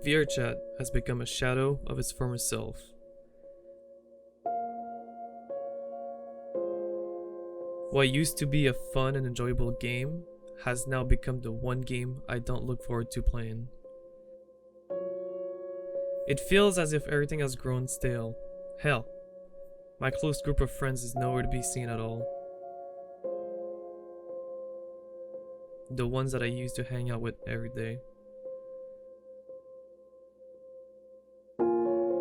VRChat has become a shadow of its former self. What used to be a fun and enjoyable game has now become the one game I don't look forward to playing. It feels as if everything has grown stale. Hell, my close group of friends is nowhere to be seen at all. The ones that I used to hang out with every day.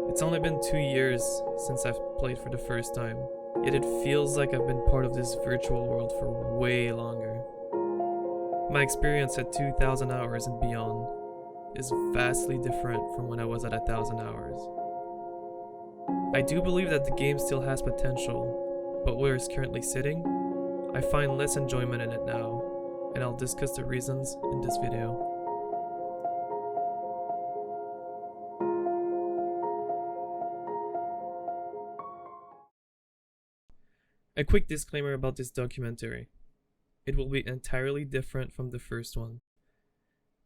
It's only been 2 years since I've played for the first time, yet it feels like I've been part of this virtual world for way longer. My experience at 2,000 hours and beyond is vastly different from when I was at 1,000 hours. I do believe that the game still has potential, but where it's currently sitting, I find less enjoyment in it now, and I'll discuss the reasons in this video. A quick disclaimer about this documentary. It will be entirely different from the first one.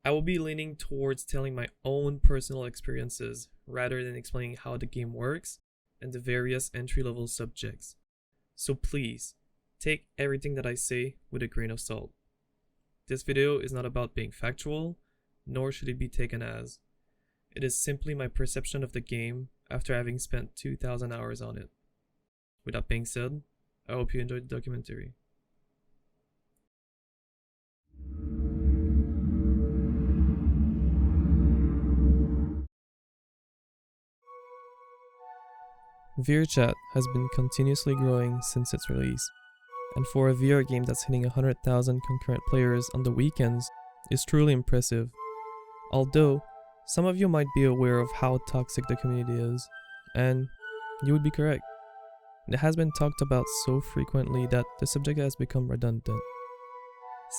I will be leaning towards telling my own personal experiences rather than explaining how the game works and the various entry-level subjects. So please, take everything that I say with a grain of salt. This video is not about being factual, nor should it be taken as. It is simply my perception of the game after having spent 2,000 hours on it. With that being said, I hope you enjoyed the documentary. VRChat has been continuously growing since its release, and for a VR game that's hitting 100,000 concurrent players on the weekends is truly impressive. Although, some of you might be aware of how toxic the community is, and you would be correct. It has been talked about so frequently that the subject has become redundant.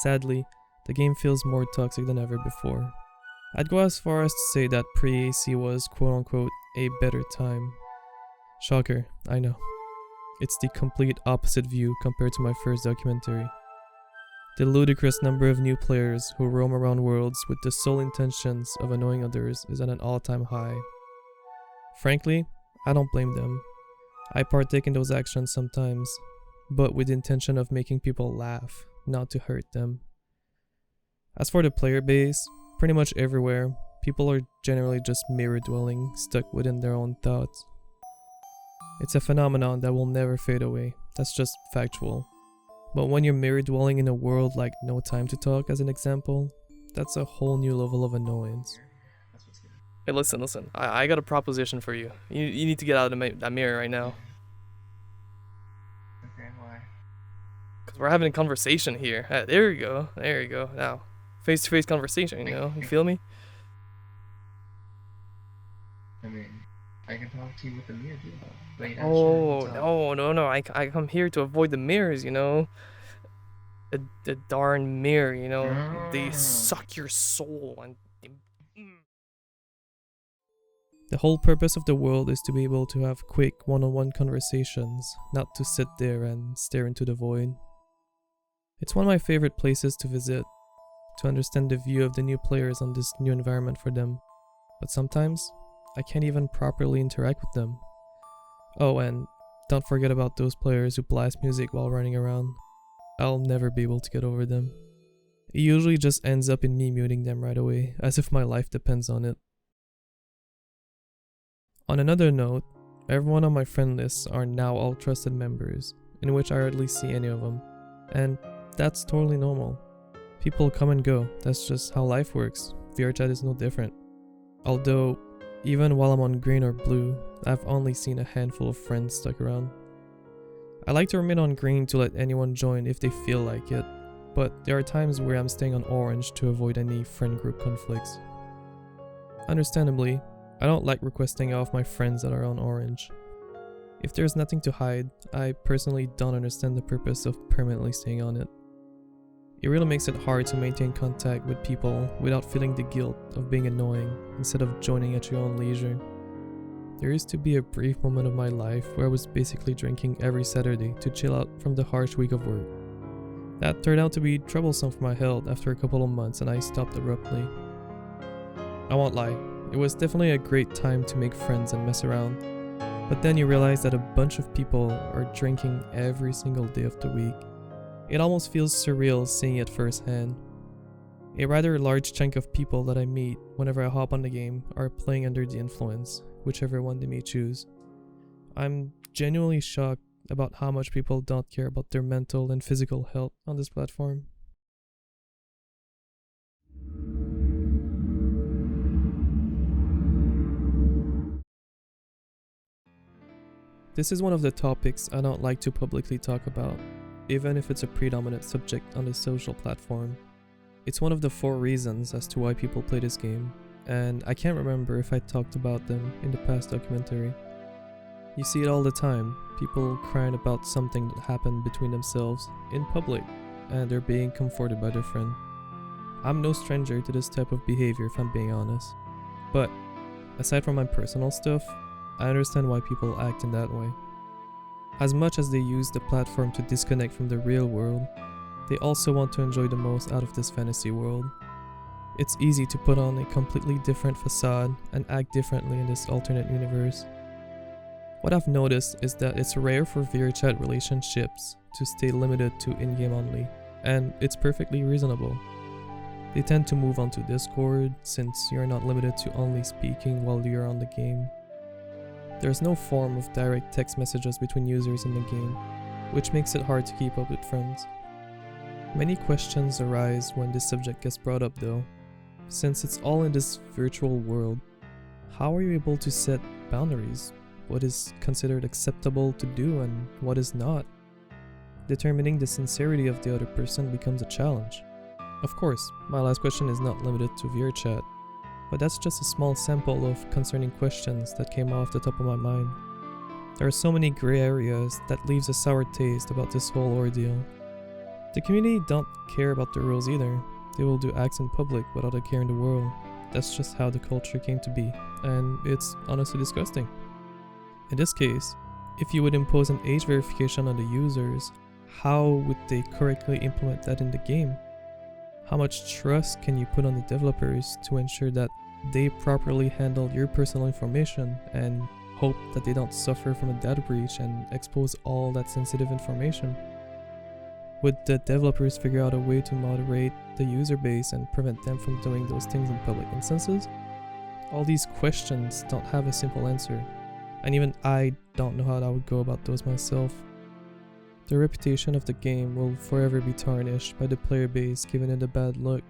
Sadly, the game feels more toxic than ever before. I'd go as far as to say that pre-AC was quote-unquote a better time. Shocker, I know. It's the complete opposite view compared to my first documentary. The ludicrous number of new players who roam around worlds with the sole intentions of annoying others is at an all-time high. Frankly, I don't blame them. I partake in those actions sometimes, but with the intention of making people laugh, not to hurt them. As for the player base, pretty much everywhere, people are generally just mirror-dwelling, stuck within their own thoughts. It's a phenomenon that will never fade away, that's just factual. But when you're mirror-dwelling in a world like No Time to Talk as an example, that's a whole new level of annoyance. Hey, listen. I got a proposition for you. You need to get out of that mirror right now. Okay, why? Because we're having a conversation here. There you go. Now, face-to-face conversation, you know? You feel me? I mean, I can talk to you with the mirror, too. Oh, no. I come here to avoid the mirrors, you know? The darn mirror, you know? They suck your soul and... The whole purpose of the world is to be able to have quick one-on-one conversations, not to sit there and stare into the void. It's one of my favorite places to visit, to understand the view of the new players on this new environment for them. But sometimes, I can't even properly interact with them. Oh, and don't forget about those players who blast music while running around. I'll never be able to get over them. It usually just ends up in me muting them right away, as if my life depends on it. On another note, everyone on my friend list are now all trusted members, in which I hardly see any of them, and that's totally normal. People come and go, that's just how life works. VRChat is no different. Although, even while I'm on green or blue, I've only seen a handful of friends stuck around. I like to remain on green to let anyone join if they feel like it, but there are times where I'm staying on orange to avoid any friend group conflicts. Understandably, I don't like requesting off my friends that are on orange. If there's nothing to hide, I personally don't understand the purpose of permanently staying on it. It really makes it hard to maintain contact with people without feeling the guilt of being annoying instead of joining at your own leisure. There used to be a brief moment of my life where I was basically drinking every Saturday to chill out from the harsh week of work. That turned out to be troublesome for my health after a couple of months and I stopped abruptly. I won't lie, It was definitely a great time to make friends and mess around. But then you realize that a bunch of people are drinking every single day of the week. It almost feels surreal seeing it firsthand. A rather large chunk of people that I meet whenever I hop on the game are playing under the influence, whichever one they may choose. I'm genuinely shocked about how much people don't care about their mental and physical health on this platform. This is one of the topics I don't like to publicly talk about, even if it's a predominant subject on the social platform. It's one of the 4 reasons as to why people play this game, and I can't remember if I talked about them in the past documentary. You see it all the time, people crying about something that happened between themselves in public, and they're being comforted by their friend. I'm no stranger to this type of behavior if I'm being honest. But, aside from my personal stuff, I understand why people act in that way. As much as they use the platform to disconnect from the real world, they also want to enjoy the most out of this fantasy world. It's easy to put on a completely different facade and act differently in this alternate universe. What I've noticed is that it's rare for VRChat relationships to stay limited to in-game only, and it's perfectly reasonable. They tend to move on to Discord since you're not limited to only speaking while you're on the game. There's no form of direct text messages between users in the game, which makes it hard to keep up with friends. Many questions arise when this subject gets brought up though. Since it's all in this virtual world, how are you able to set boundaries? What is considered acceptable to do and what is not? Determining the sincerity of the other person becomes a challenge. Of course, my last question is not limited to VRChat, but that's just a small sample of concerning questions that came off the top of my mind. There are so many gray areas that leaves a sour taste about this whole ordeal. The community don't care about the rules either. They will do acts in public without a care in the world. That's just how the culture came to be, and it's honestly disgusting. In this case, if you would impose an age verification on the users, how would they correctly implement that in the game? How much trust can you put on the developers to ensure that they properly handle your personal information and hope that they don't suffer from a data breach and expose all that sensitive information? Would the developers figure out a way to moderate the user base and prevent them from doing those things in public instances? All these questions don't have a simple answer, and even I don't know how I would go about those myself. The reputation of the game will forever be tarnished by the player base giving it a bad look.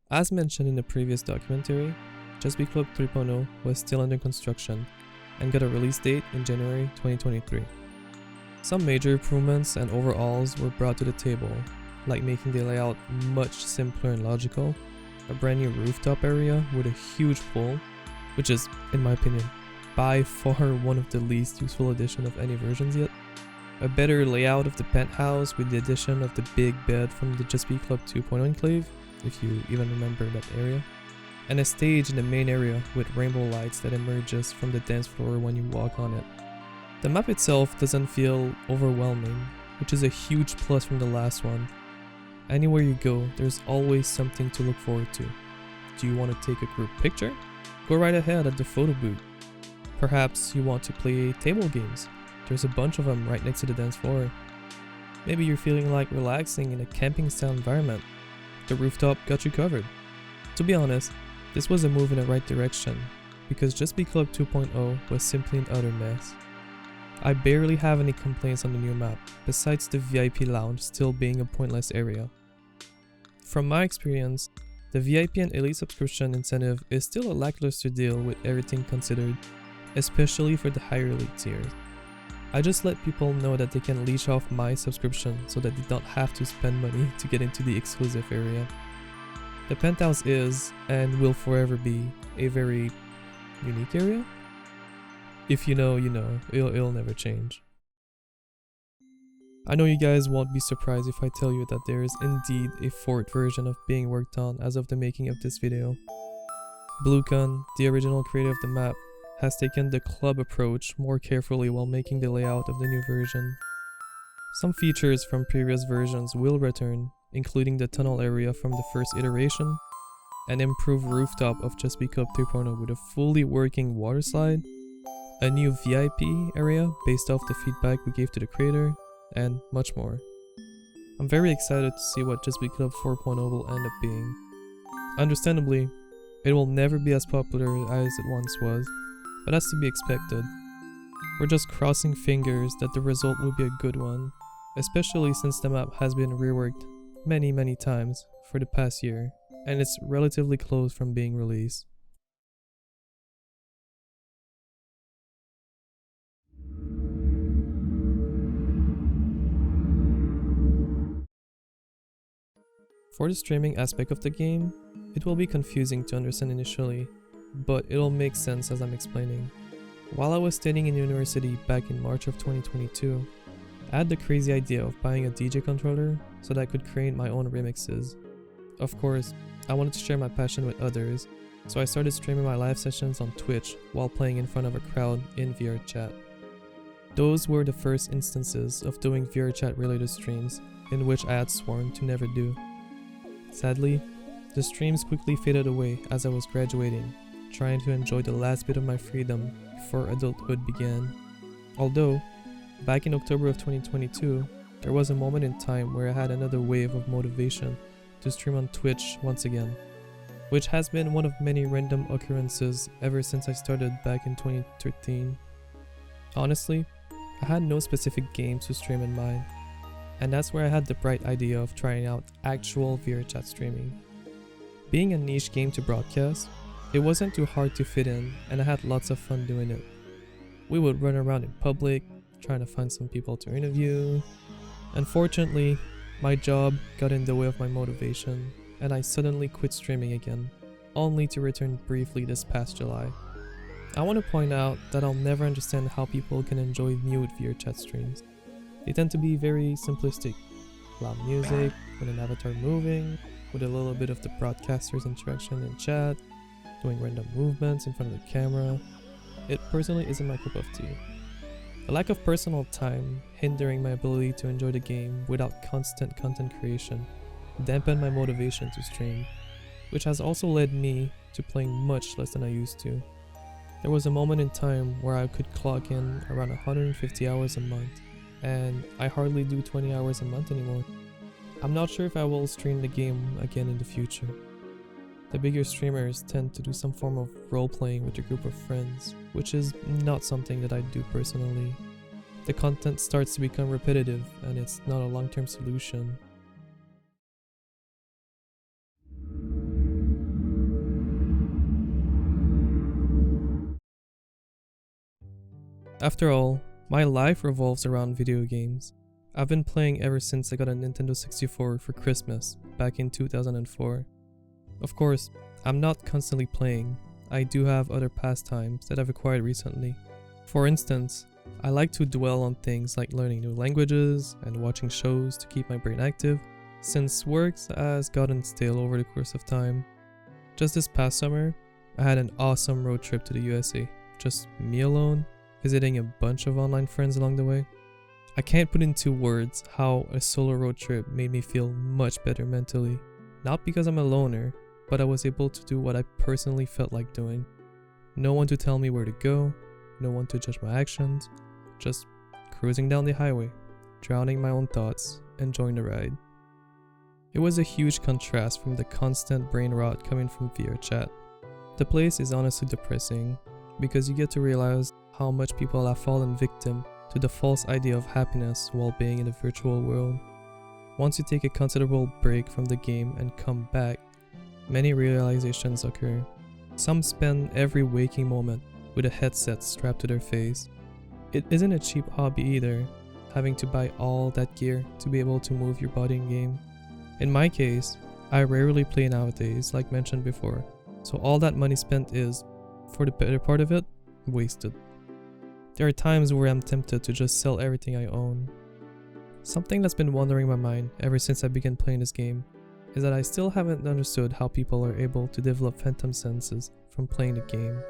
As mentioned in the previous documentary, Just Be Club 3.0 was still under construction and got a release date in January 2023. Some major improvements and overhauls were brought to the table, like making the layout much simpler and logical, a brand new rooftop area with a huge pool, which is, in my opinion, by far one of the least useful addition of any versions yet, a better layout of the penthouse with the addition of the big bed from the Just Be Club 2.0 enclave, if you even remember that area, and a stage in the main area with rainbow lights that emerges from the dance floor when you walk on it. The map itself doesn't feel overwhelming, which is a huge plus from the last one. Anywhere you go, there's always something to look forward to. Do you want to take a group picture? Go right ahead at the photo booth. Perhaps you want to play table games. There's a bunch of them right next to the dance floor. Maybe you're feeling like relaxing in a camping style environment. The rooftop got you covered. To be honest, this was a move in the right direction, because Just Be Club 2.0 was simply an utter mess. I barely have any complaints on the new map, besides the VIP lounge still being a pointless area. From my experience, the VIP and Elite subscription incentive is still a lackluster deal with everything considered, especially for the higher Elite tiers. I just let people know that they can leech off my subscription so that they don't have to spend money to get into the exclusive area. The penthouse is, and will forever be, a very unique area. If you know, you know, it'll never change. I know you guys won't be surprised if I tell you that there is indeed a 4th version of being worked on as of the making of this video. Bluecon, the original creator of the map, has taken the club approach more carefully while making the layout of the new version. Some features from previous versions will return, including the tunnel area from the first iteration, an improved rooftop of Chesapeake 3.0 with a fully working water slide, a new VIP area based off the feedback we gave to the creator, and much more. I'm very excited to see what Chesapeake 4.0 will end up being. Understandably, it will never be as popular as it once was, but that's to be expected. We're just crossing fingers that the result will be a good one, especially since the map has been reworked many times for the past year, and it's relatively close from being released. For the streaming aspect of the game, it will be confusing to understand initially, but it'll make sense as I'm explaining. While I was studying in university back in March of 2022, I had the crazy idea of buying a DJ controller so that I could create my own remixes. Of course, I wanted to share my passion with others, so I started streaming my live sessions on Twitch while playing in front of a crowd in VRChat. Those were the first instances of doing VRChat related streams, in which I had sworn to never do. Sadly, the streams quickly faded away as I was graduating, trying to enjoy the last bit of my freedom before adulthood began. Although, back in October of 2022, there was a moment in time where I had another wave of motivation to stream on Twitch once again, which has been one of many random occurrences ever since I started back in 2013. Honestly, I had no specific games to stream in mind, and that's where I had the bright idea of trying out actual VRChat streaming. Being a niche game to broadcast, it wasn't too hard to fit in, and I had lots of fun doing it. We would run around in public, trying to find some people to interview. Unfortunately, my job got in the way of my motivation, and I suddenly quit streaming again, only to return briefly this past July. I want to point out that I'll never understand how people can enjoy mute VRChat streams. They tend to be very simplistic. Loud music, with an avatar moving, with a little bit of the broadcaster's interaction in chat, doing random movements in front of the camera. It personally isn't my cup of tea. The lack of personal time hindering my ability to enjoy the game without constant content creation dampened my motivation to stream, which has also led me to playing much less than I used to. There was a moment in time where I could clock in around 150 hours a month, and I hardly do 20 hours a month anymore. I'm not sure if I will stream the game again in the future. The bigger streamers tend to do some form of role-playing with a group of friends, which is not something that I do personally. The content starts to become repetitive, and it's not a long-term solution. After all, my life revolves around video games. I've been playing ever since I got a Nintendo 64 for Christmas back in 2004. Of course, I'm not constantly playing. I do have other pastimes that I've acquired recently. For instance, I like to dwell on things like learning new languages and watching shows to keep my brain active, since work has gotten stale over the course of time. Just this past summer, I had an awesome road trip to the USA, just me alone, visiting a bunch of online friends along the way. I can't put into words how a solo road trip made me feel much better mentally. Not because I'm a loner, but I was able to do what I personally felt like doing. No one to tell me where to go, no one to judge my actions, just cruising down the highway, drowning my own thoughts, enjoying the ride. It was a huge contrast from the constant brain rot coming from VRChat. The place is honestly depressing, because you get to realize how much people have fallen victim to the false idea of happiness while being in the virtual world. Once you take a considerable break from the game and come back, many realizations occur. Some spend every waking moment with a headset strapped to their face. It isn't a cheap hobby either, having to buy all that gear to be able to move your body in game. In my case, I rarely play nowadays, like mentioned before, so all that money spent is, for the better part of it, wasted. There are times where I'm tempted to just sell everything I own. Something that's been wandering my mind ever since I began playing this game is that I still haven't understood how people are able to develop phantom senses from playing the game.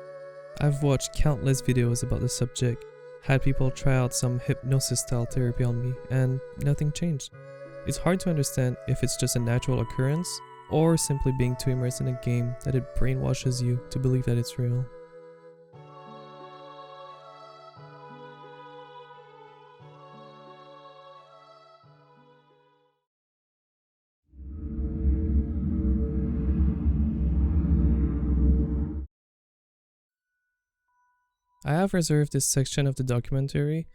I've watched countless videos about the subject, had people try out some hypnosis style therapy on me, and nothing changed. It's hard to understand if it's just a natural occurrence or simply being too immersed in a game that it brainwashes you to believe that it's real. I have reserved this section of the documentary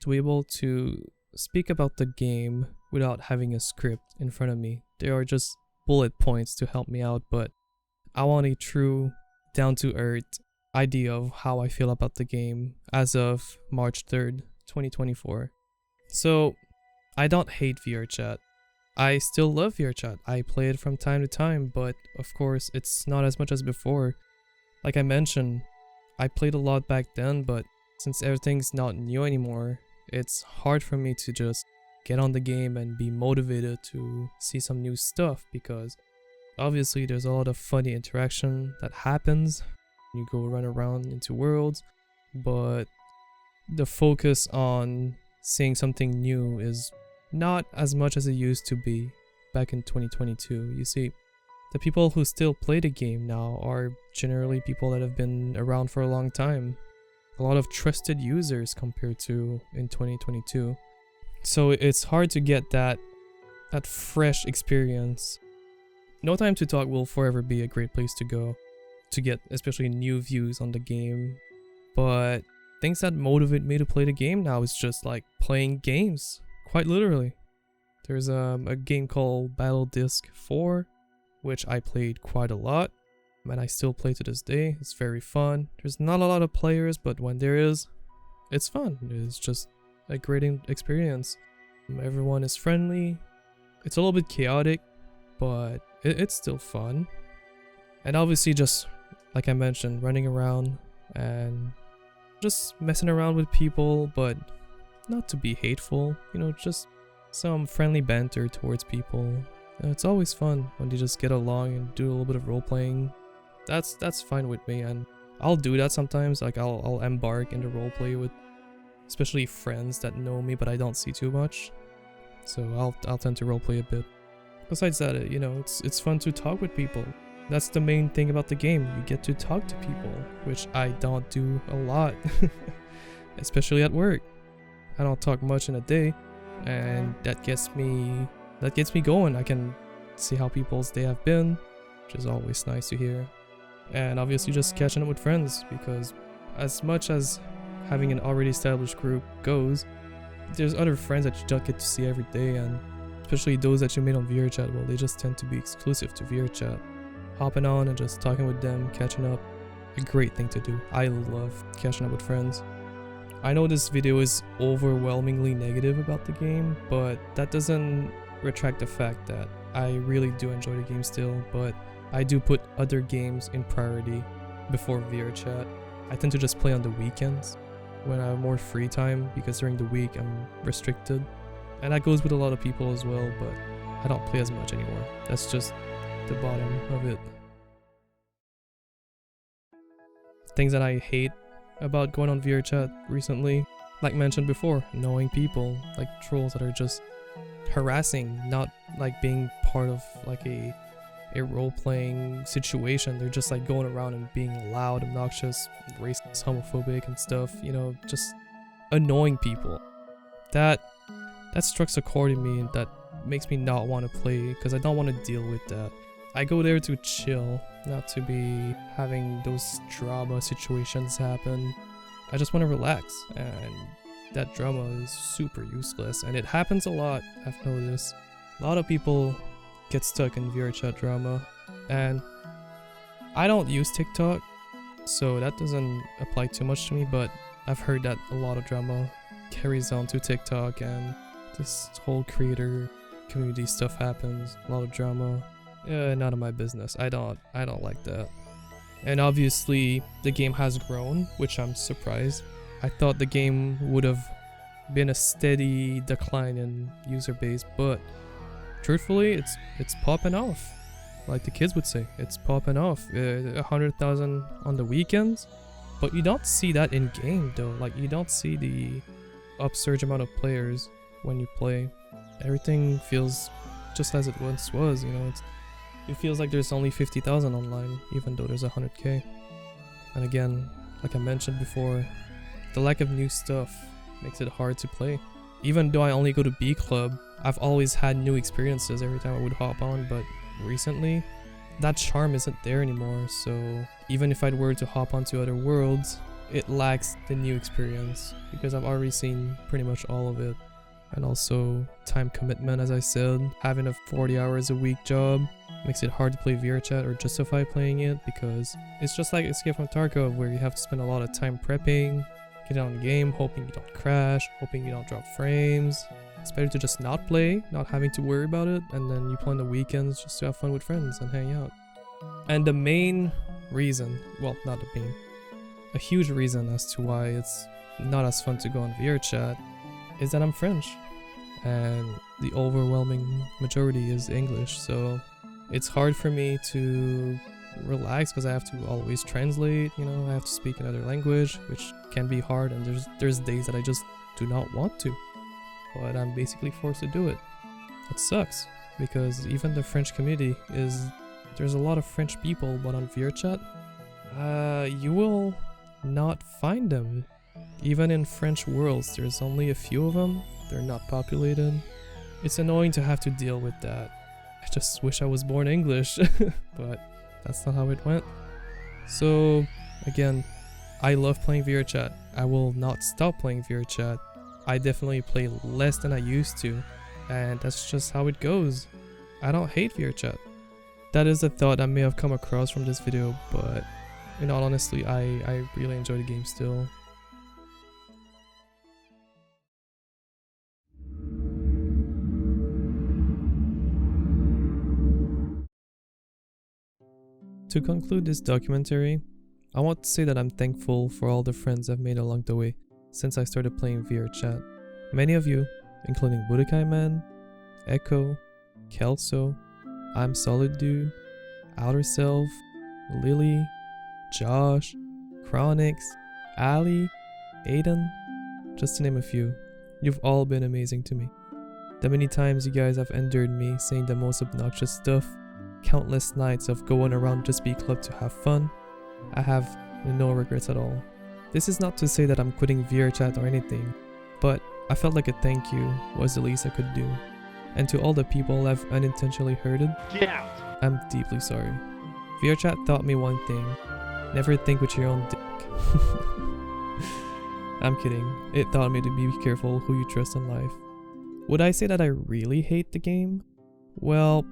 to be able to speak about the game without having a script in front of me. There are just bullet points to help me out, but I want a true, down-to-earth idea of how I feel about the game as of March 3rd, 2024. So, I don't hate VRChat. I still love VRChat. I play it from time to time, but of course, it's not as much as before. Like I mentioned, I played a lot back then, but since everything's not new anymore, it's hard for me to just get on the game and be motivated to see some new stuff, because obviously there's a lot of funny interaction that happens. You go run around into worlds, but the focus on seeing something new is not as much as it used to be back in 2022. You see, the people who still play the game now are generally people that have been around for a long time. A lot of trusted users compared to in 2022. So it's hard to get that fresh experience. No Time to Talk will forever be a great place to go to get especially new views on the game. But things that motivate me to play the game now is just like playing games, quite literally. There's a game called Battle Disc 4, which I played quite a lot, and I still play to this day. It's very fun. There's not a lot of players, but when there is, it's fun. It's just a great experience. Everyone is friendly. It's a little bit chaotic, but it's still fun. And obviously, just like I mentioned, running around and just messing around with people, but not to be hateful, you know, just some friendly banter towards people. It's always fun when you just get along and do a little bit of role playing. That's fine with me, and I'll do that sometimes. Like I'll embark into role play with especially friends that know me but I don't see too much. So I'll tend to role play a bit. Besides that, you know, it's fun to talk with people. That's the main thing about the game. You get to talk to people, which I don't do a lot, especially at work. I don't talk much in a day, and that gets me going. I can see how people's day have been, which is always nice to hear. And obviously just catching up with friends, because as much as having an already established group goes, there's other friends that you don't get to see every day, and especially those that you made on VRChat, well, they just tend to be exclusive to VRChat. Hopping on and just talking with them, catching up, a great thing to do. I love catching up with friends. I know this video is overwhelmingly negative about the game, but that doesn't retract the fact that I really do enjoy the game still, but I do put other games in priority before VRChat. I tend to just play on the weekends when I have more free time, because during the week I'm restricted. And that goes with a lot of people as well, but I don't play as much anymore. That's just the bottom of it. Things that I hate about going on VRChat recently, like mentioned before, knowing people, like trolls that are just harassing, not like being part of like a role-playing situation. They're just like going around and being loud, obnoxious, racist, homophobic and stuff, you know, just annoying people. That strikes a chord in me that makes me not want to play, because I don't want to deal with that. I go there to chill, not to be having those drama situations happen. I just want to relax, and that drama is super useless, and it happens a lot, I've noticed. A lot of people get stuck in VRChat drama, and I don't use TikTok, so that doesn't apply too much to me, but I've heard that a lot of drama carries on to TikTok, and this whole creator community stuff happens, a lot of drama. None of my business. I don't like that. And obviously the game has grown, which I'm surprised. I thought the game would have been a steady decline in user base, but truthfully it's popping off. Like the kids would say, it's popping off. 100,000 on the weekends, But you don't see that in game though. Like you don't see the upsurge amount of players when you play. Everything feels just as it once was, you know. It feels like there's only 50,000 online, even though there's 100k. And again, like I mentioned before, the lack of new stuff makes it hard to play. Even though I only go to B Club, I've always had new experiences every time I would hop on, but recently, that charm isn't there anymore, so even if I were to hop onto other worlds, it lacks the new experience, because I've already seen pretty much all of it. And also, time commitment, as I said, having a 40 hours a week job makes it hard to play VRChat or justify playing it, because it's just like Escape from Tarkov, where you have to spend a lot of time prepping, get on the game, hoping you don't crash, hoping you don't drop frames. It's better to just not play, not having to worry about it, and then you play on the weekends just to have fun with friends and hang out. And the main reason, well, not the main, a huge reason as to why it's not as fun to go on VRChat is that I'm French, and the overwhelming majority is English, so it's hard for me to relax because I have to always translate, you know, I have to speak another language, which can be hard, and there's days that I just do not want to, but I'm basically forced to do it. It sucks, because even the French community there's a lot of French people, but on VRChat, you will not find them. Even in French worlds, there's only a few of them, they're not populated. It's annoying to have to deal with that. I just wish I was born English, but that's not how it went. So, again, I love playing VRChat. I will not stop playing VRChat. I definitely play less than I used to, and that's just how it goes. I don't hate VRChat. That is a thought I may have come across from this video, but in all honesty, I really enjoy the game still. To conclude this documentary, I want to say that I'm thankful for all the friends I've made along the way since I started playing VRChat. Many of you, including Budokai Man, Echo, Kelso, I'm Solid Dude, Outer Self, Lily, Josh, Chronix, Ali, Aiden, just to name a few. You've all been amazing to me. The many times you guys have endured me saying the most obnoxious stuff, countless nights of going around Just Be Club to have fun, I have no regrets at all. This is not to say that I'm quitting VRChat or anything, but I felt like a thank you was the least I could do. And to all the people I've unintentionally hurted, Get out! I'm deeply sorry. VRChat taught me one thing: never think with your own dick. I'm kidding. It taught me to be careful who you trust in life. Would I say that I really hate the game? Well,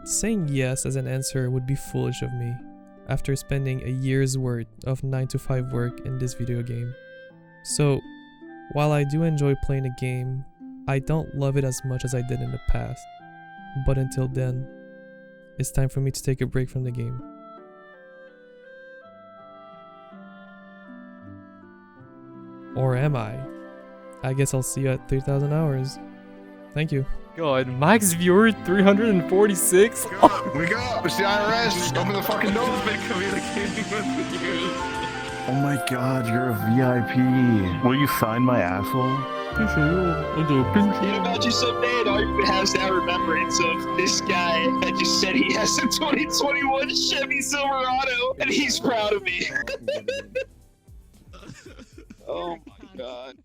saying yes as an answer would be foolish of me, after spending a year's worth of 9-to-5 work in this video game. So, while I do enjoy playing the game, I don't love it as much as I did in the past. But until then, it's time for me to take a break from the game. Or am I? I guess I'll see you at 3,000 hours. Thank you. God, max viewer 346? Wake up! It's the IRS! Open the fucking door! Been communicating with you. Oh my god, you're a VIP. Will you sign my asshole? You'd imagine someday an argument has that remembrance of this guy that just said he has a 2021 Chevy Silverado, and he's proud of me. Oh my god.